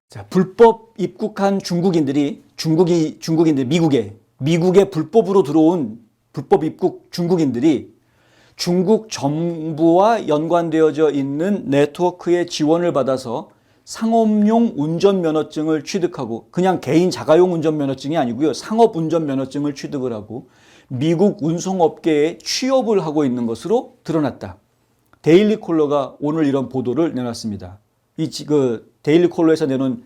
자, 불법 입국한 미국에 불법으로 들어온 불법 입국 중국인들이 중국 정부와 연관되어져 있는 네트워크의 지원을 받아서 상업용 운전면허증을 취득하고, 그냥 개인 자가용 운전면허증이 아니고요, 상업 운전면허증을 취득을 하고 미국 운송업계에 취업을 하고 있는 것으로 드러났다. 데일리 콜러가 오늘 이런 보도를 내놨습니다. 데일리 콜러에서 내놓은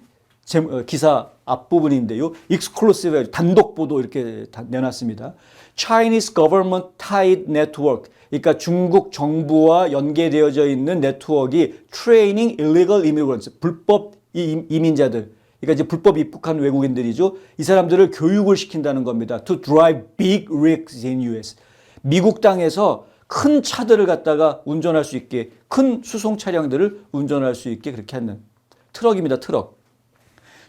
기사 앞부분인데요, 익스클루시브 단독 보도 이렇게 내놨습니다. Chinese government tied network, 그러니까 중국 정부와 연계되어져 있는 네트워크이 training illegal immigrants, 불법 이민자들, 그러니까 이제 불법 입국한 외국인들이죠. 이 사람들을 교육을 시킨다는 겁니다. To drive big rigs in US. 미국 땅에서 큰 차들을 갖다가 운전할 수 있게, 큰 수송 차량들을 운전할 수 있게 그렇게 하는 트럭입니다. 트럭.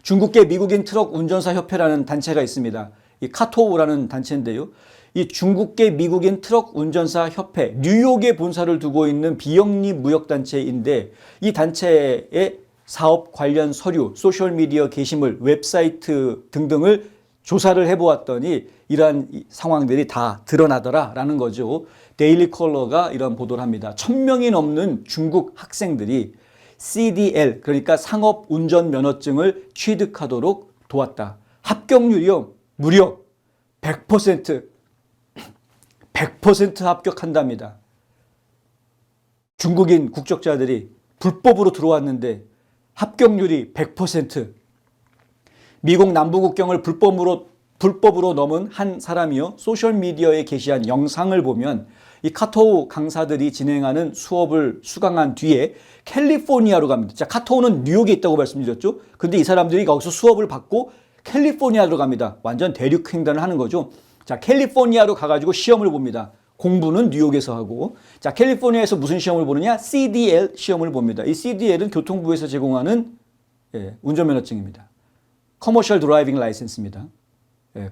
중국계 미국인 트럭 운전사 협회라는 단체가 있습니다. 이 카토우라는 단체인데요. 이 중국계 미국인 트럭 운전사 협회, 뉴욕에 본사를 두고 있는 비영리 무역단체인데, 이 단체의 사업 관련 서류, 소셜미디어 게시물, 웹사이트 등등을 조사를 해보았더니 이러한 상황들이 다 드러나더라라는 거죠. 데일리 컬러가 이런 보도를 합니다. 1000명이 넘는 중국 학생들이 CDL, 그러니까 상업 운전 면허증을 취득하도록 도왔다. 합격률이요, 무려 100% 합격한답니다. 중국인 국적자들이 불법으로 들어왔는데 합격률이 100%. 미국 남부국경을 불법으로 넘은 한 사람이요, 소셜미디어에 게시한 영상을 보면 이 카토우 강사들이 진행하는 수업을 수강한 뒤에 캘리포니아로 갑니다. 자, 카토우는 뉴욕에 있다고 말씀드렸죠. 근데 이 사람들이 거기서 수업을 받고 캘리포니아로 갑니다. 완전 대륙 횡단을 하는 거죠. 자, 캘리포니아로 가가지고 시험을 봅니다. 공부는 뉴욕에서 하고. 자, 캘리포니아에서 무슨 시험을 보느냐? CDL 시험을 봅니다. 이 CDL은 교통부에서 제공하는 운전면허증입니다. Commercial Driving License입니다.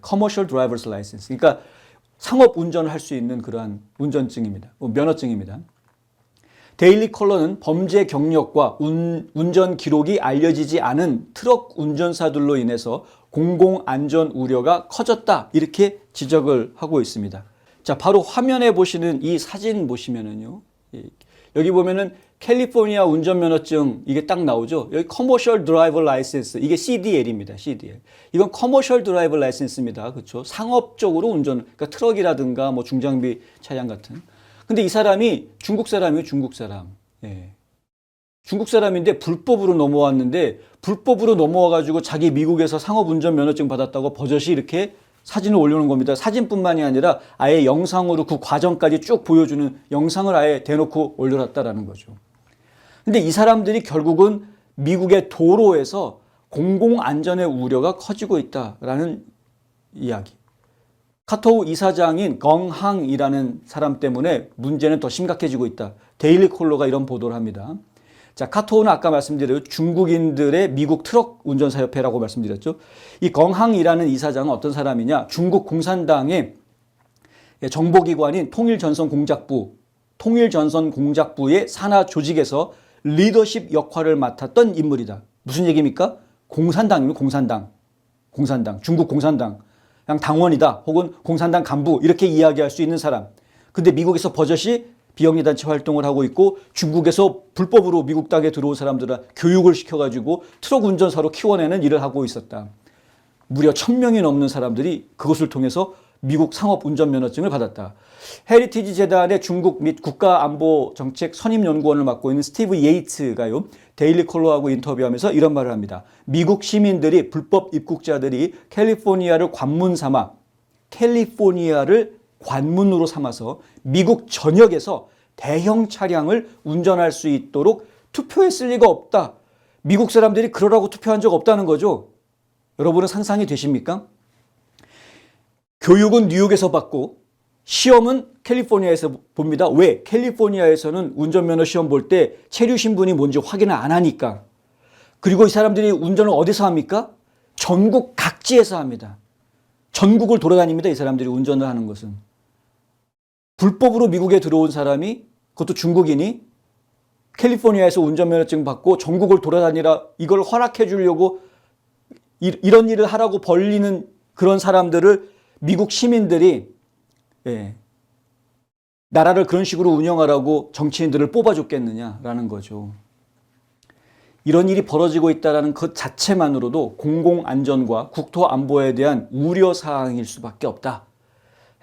Commercial Driver's License. 그러니까 상업 운전을 할 수 있는 그러한 운전증입니다. 면허증입니다. 데일리 컬러는 범죄 경력과 운전 기록이 알려지지 않은 트럭 운전사들로 인해서 공공안전 우려가 커졌다, 이렇게 지적을 하고 있습니다. 자, 바로 화면에 보시는 이 사진 보시면은요, 여기 보면은 캘리포니아 운전면허증 이게 딱 나오죠. 여기 Commercial Driver License, 이게 CDL입니다. CDL. 이건 Commercial Driver License입니다. 그렇죠? 상업적으로 운전, 그러니까 트럭이라든가 뭐 중장비 차량 같은. 근데 이 사람이 중국 사람이에요. 중국 사람. 중국 사람인데 불법으로 넘어왔는데, 불법으로 넘어와가지고 자기 미국에서 상업 운전면허증 받았다고 버젓이 이렇게 사진을 올려놓은 겁니다. 사진뿐만이 아니라 아예 영상으로 그 과정까지 쭉 보여주는 영상을 아예 대놓고 올려놨다라는 거죠. 근데 이 사람들이 결국은 미국의 도로에서 공공안전의 우려가 커지고 있다라는 이야기. 카토우 이사장인 껑항이라는 사람 때문에 문제는 더 심각해지고 있다. 데일리 콜러가 이런 보도를 합니다. 자, 카토우는 아까 말씀드린 중국인들의 미국 트럭 운전사 협회라고 말씀드렸죠. 이 껑항이라는 이사장은 어떤 사람이냐? 중국 공산당의 정보기관인 통일전선공작부의 산하 조직에서 리더십 역할을 맡았던 인물이다. 무슨 얘기입니까? 공산당입니다. 공산당. 중국 공산당. 그냥 당원이다. 혹은 공산당 간부. 이렇게 이야기할 수 있는 사람. 근데 미국에서 버젓이 비영리단체 활동을 하고 있고, 중국에서 불법으로 미국 땅에 들어온 사람들을 교육을 시켜가지고 트럭 운전사로 키워내는 일을 하고 있었다. 무려 1000명이 넘는 사람들이 그것을 통해서 미국 상업 운전면허증을 받았다. 헤리티지 재단의 중국 및 국가안보정책 선임연구원을 맡고 있는 스티브 예이츠가요, 데일리 컬러하고 인터뷰하면서 이런 말을 합니다. 미국 시민들이, 불법 입국자들이 캘리포니아를 관문으로 삼아서 미국 전역에서 대형 차량을 운전할 수 있도록 투표했을 리가 없다. 미국 사람들이 그러라고 투표한 적 없다는 거죠. 여러분은 상상이 되십니까? 교육은 뉴욕에서 받고 시험은 캘리포니아에서 봅니다. 왜? 캘리포니아에서는 운전면허 시험 볼 때 체류 신분이 뭔지 확인을 안 하니까. 그리고 이 사람들이 운전을 어디서 합니까? 전국 각지에서 합니다. 전국을 돌아다닙니다. 이 사람들이 운전을 하는 것은. 불법으로 미국에 들어온 사람이, 그것도 중국인이 캘리포니아에서 운전면허증 받고 전국을 돌아다니라 이걸 허락해 주려고 이런 일을 하라고 벌리는 그런 사람들을 미국 시민들이 나라를 그런 식으로 운영하라고 정치인들을 뽑아줬겠느냐라는 거죠. 이런 일이 벌어지고 있다는 것 자체만으로도 공공안전과 국토안보에 대한 우려사항일 수밖에 없다.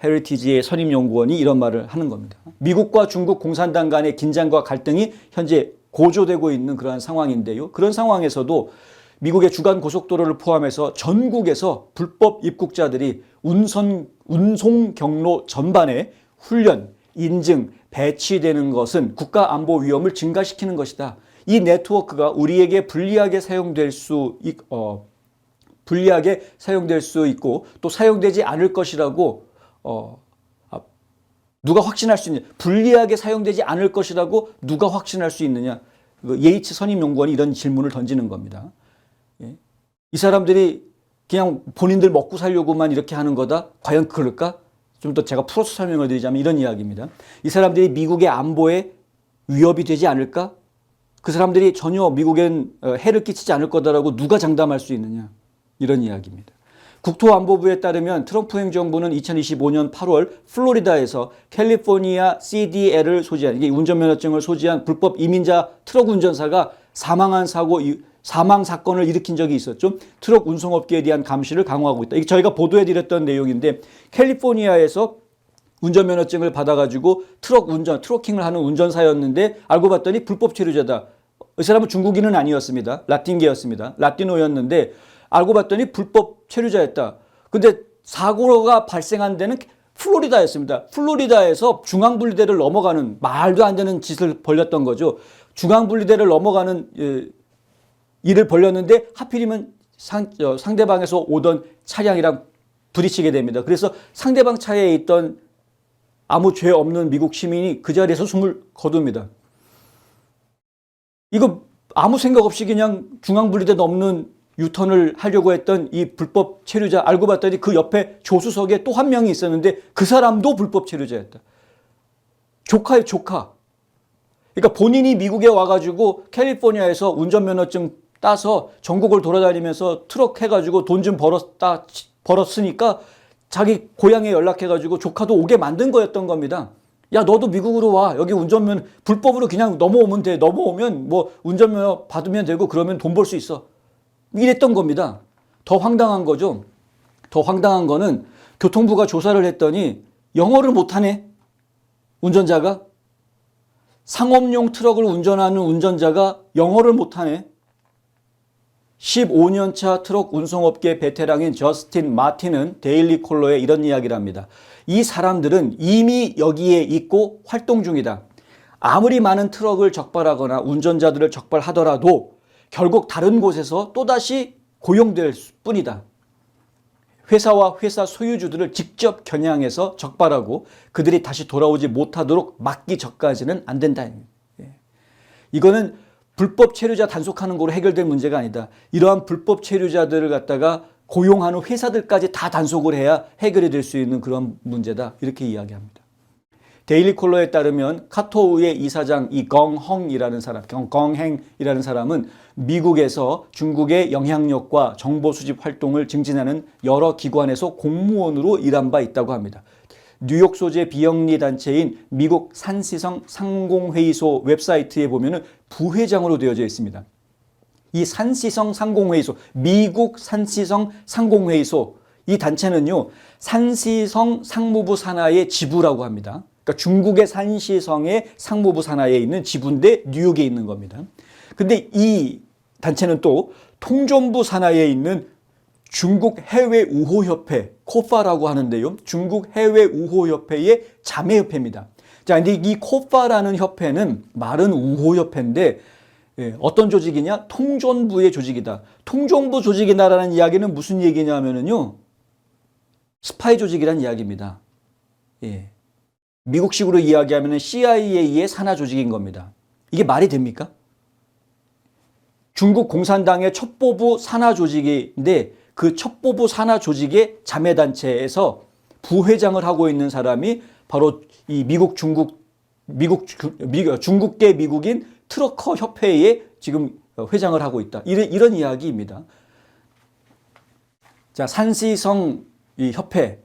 헤리티지의 선임연구원이 이런 말을 하는 겁니다. 미국과 중국 공산당 간의 긴장과 갈등이 현재 고조되고 있는 그러한 상황인데요. 그런 상황에서도 미국의 주간 고속도로를 포함해서 전국에서 불법 입국자들이 운송 경로 전반에 훈련, 인증, 배치되는 것은 국가 안보 위험을 증가시키는 것이다. 이 네트워크가 우리에게 불리하게 사용될 수 있고 또 사용되지 않을 것이라고 누가 확신할 수 있느냐? 불리하게 사용되지 않을 것이라고 누가 확신할 수 있느냐? 예이츠 선임연구원이 이런 질문을 던지는 겁니다. 이 사람들이 그냥 본인들 먹고 살려고만 이렇게 하는 거다? 과연 그럴까? 좀 더 제가 풀어서 설명을 드리자면 이런 이야기입니다. 이 사람들이 미국의 안보에 위협이 되지 않을까? 그 사람들이 전혀 미국엔 해를 끼치지 않을 거다라고 누가 장담할 수 있느냐? 이런 이야기입니다. 국토안보부에 따르면 트럼프 행정부는 2025년 8월 플로리다에서 캘리포니아 CDL을 소지한, 이게 운전면허증을 소지한 불법 이민자 트럭 운전사가 사망 사건을 일으킨 적이 있었죠. 트럭 운송업계에 대한 감시를 강화하고 있다. 이게 저희가 보도해드렸던 내용인데 캘리포니아에서 운전면허증을 받아가지고 트로킹을 하는 운전사였는데 알고 봤더니 불법 체류자다. 이 사람은 중국인은 아니었습니다. 라틴계였습니다. 라티노였는데 알고 봤더니 불법 체류자였다. 근데 사고가 발생한 데는 플로리다였습니다. 플로리다에서 중앙분리대를 넘어가는 말도 안 되는 짓을 벌였던 거죠. 중앙분리대를 넘어가는 일을 벌였는데 하필이면 상대방에서 오던 차량이랑 부딪히게 됩니다. 그래서 상대방 차에 있던 아무 죄 없는 미국 시민이 그 자리에서 숨을 거둡니다. 이거 아무 생각 없이 그냥 중앙분리대 넘는 유턴을 하려고 했던 이 불법 체류자, 알고 봤더니 그 옆에 조수석에 또 한 명이 있었는데 그 사람도 불법 체류자였다. 조카예요, 조카. 그러니까 본인이 미국에 와가지고 캘리포니아에서 운전면허증 따서 전국을 돌아다니면서 트럭 해가지고 돈 좀 벌었으니까 자기 고향에 연락해가지고 조카도 오게 만든 거였던 겁니다. 야, 너도 미국으로 와. 여기 운전면 불법으로 그냥 넘어오면 돼. 넘어오면 뭐 운전면허 받으면 되고 그러면 돈 벌 수 있어. 이랬던 겁니다. 더 황당한 거죠. 더 황당한 거는 교통부가 조사를 했더니 영어를 못하네. 운전자가. 상업용 트럭을 운전하는 운전자가 영어를 못하네. 15년차 트럭 운송업계 베테랑인 저스틴 마틴은 데일리 콜러에 이런 이야기를 합니다. 이 사람들은 이미 여기에 있고 활동 중이다. 아무리 많은 트럭을 적발하거나 운전자들을 적발하더라도 결국 다른 곳에서 또다시 고용될 뿐이다. 회사와 회사 소유주들을 직접 겨냥해서 적발하고 그들이 다시 돌아오지 못하도록 막기 전까지는 안 된다. 이거는 불법 체류자 단속하는 거로 해결될 문제가 아니다. 이러한 불법 체류자들을 갖다가 고용하는 회사들까지 다 단속을 해야 해결이 될 수 있는 그런 문제다. 이렇게 이야기합니다. 데일리 콜러에 따르면 카토우의 이사장 이 껑헝이라는 사람은 미국에서 중국의 영향력과 정보 수집 활동을 증진하는 여러 기관에서 공무원으로 일한 바 있다고 합니다. 뉴욕 소재 비영리 단체인 미국 산시성 상공회의소 웹사이트에 보면은 부회장으로 되어져 있습니다. 이 산시성 상공회의소, 미국 산시성 상공회의소, 이 단체는요, 산시성 상무부 산하의 지부라고 합니다. 그러니까 중국의 산시성의 상무부 산하에 있는 지부인데 뉴욕에 있는 겁니다. 근데 이 단체는 또 통전부 산하에 있는 중국 해외 우호협회, 코파라고 하는데요. 중국 해외 우호협회의 자매협회입니다. 자, 근데 이 코파라는 협회는 말은 우호협회인데 어떤 조직이냐? 통전부의 조직이다. 통전부 조직이다라는 이야기는 무슨 얘기냐면요. 스파이 조직이라는 이야기입니다. 예. 미국식으로 이야기하면 CIA의 산하 조직인 겁니다. 이게 말이 됩니까? 중국 공산당의 첩보부 산하 조직인데 그 첩보부 산하 조직의 자매단체에서 부회장을 하고 있는 사람이 바로 이 중국계 미국인 트러커 협회에 지금 회장을 하고 있다. 이런 이야기입니다. 자, 산시성 이 협회,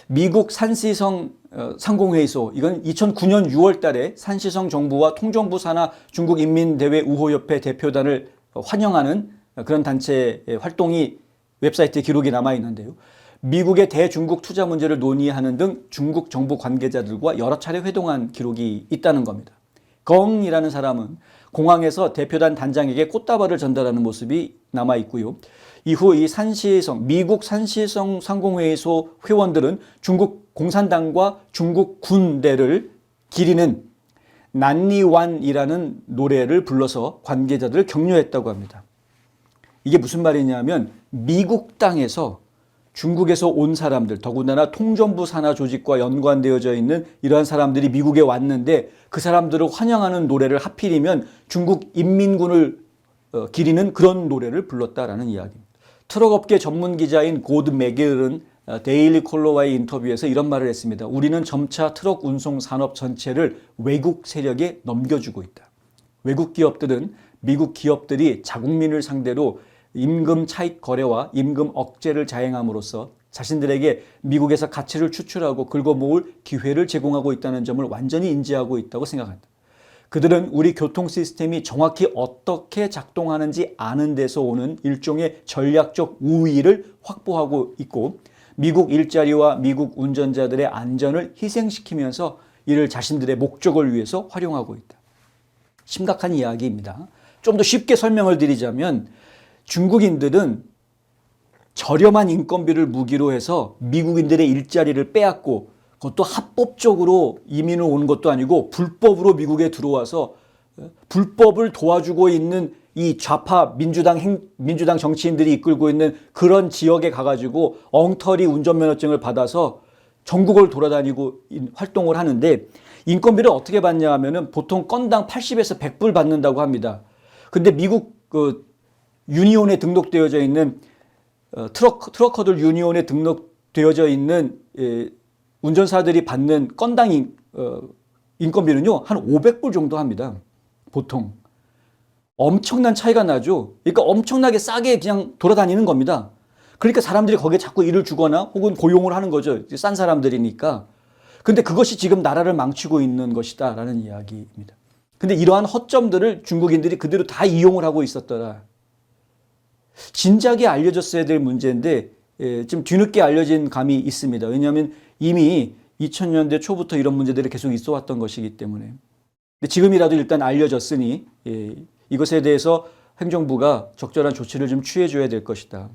미국 산시성 상공회의소, 이건 2009년 6월 달에 산시성 정부와 통정부 산하 중국인민대회 우호협회 대표단을 환영하는 그런 단체의 활동이 웹사이트에 기록이 남아 있는데요. 미국의 대중국 투자 문제를 논의하는 등 중국 정부 관계자들과 여러 차례 회동한 기록이 있다는 겁니다. 껑이라는 사람은 공항에서 대표단 단장에게 꽃다발을 전달하는 모습이 남아 있고요. 이후 이 산시성, 미국 산시성 상공회의소 회원들은 중국 공산당과 중국 군대를 기리는 난리완이라는 노래를 불러서 관계자들을 격려했다고 합니다. 이게 무슨 말이냐면 미국 땅에서 중국에서 온 사람들, 더군다나 통전부 산하 조직과 연관되어져 있는 이러한 사람들이 미국에 왔는데 그 사람들을 환영하는 노래를 하필이면 중국 인민군을 기리는 그런 노래를 불렀다라는 이야기입니다. 트럭업계 전문 기자인 고드 맥길은 데일리 콜러와의 인터뷰에서 이런 말을 했습니다. 우리는 점차 트럭 운송 산업 전체를 외국 세력에 넘겨주고 있다. 외국 기업들은 미국 기업들이 자국민을 상대로 임금 차익 거래와 임금 억제를 자행함으로써 자신들에게 미국에서 가치를 추출하고 긁어모을 기회를 제공하고 있다는 점을 완전히 인지하고 있다고 생각한다. 그들은 우리 교통 시스템이 정확히 어떻게 작동하는지 아는 데서 오는 일종의 전략적 우위를 확보하고 있고 미국 일자리와 미국 운전자들의 안전을 희생시키면서 이를 자신들의 목적을 위해서 활용하고 있다. 심각한 이야기입니다. 좀 더 쉽게 설명을 드리자면 중국인들은 저렴한 인건비를 무기로 해서 미국인들의 일자리를 빼앗고 그것도 합법적으로 이민을 오는 것도 아니고 불법으로 미국에 들어와서 불법을 도와주고 있는 이 좌파 민주당 정치인들이 이끌고 있는 그런 지역에 가가지고 엉터리 운전면허증을 받아서 전국을 돌아다니고 활동을 하는데 인건비를 어떻게 받냐 하면은 보통 건당 80에서 100불 받는다고 합니다. 근데 미국 유니온에 등록되어져 있는 트러커들 유니온에 등록되어져 있는 운전사들이 받는 건당 인건비는요 한 500불 정도 합니다. 보통 엄청난 차이가 나죠. 그러니까 엄청나게 싸게 그냥 돌아다니는 겁니다. 그러니까 사람들이 거기에 자꾸 일을 주거나 혹은 고용을 하는 거죠. 싼 사람들이니까. 근데 그것이 지금 나라를 망치고 있는 것이다라는 이야기입니다. 근데 이러한 허점들을 중국인들이 그대로 다 이용을 하고 있었더라. 진작에 알려졌어야 될 문제인데 좀 뒤늦게 알려진 감이 있습니다. 왜냐하면 이미 2000년대 초부터 이런 문제들이 계속 있어 왔던 것이기 때문에. 근데 지금이라도 일단 알려졌으니 이것에 대해서 행정부가 적절한 조치를 좀 취해줘야 될 것이다.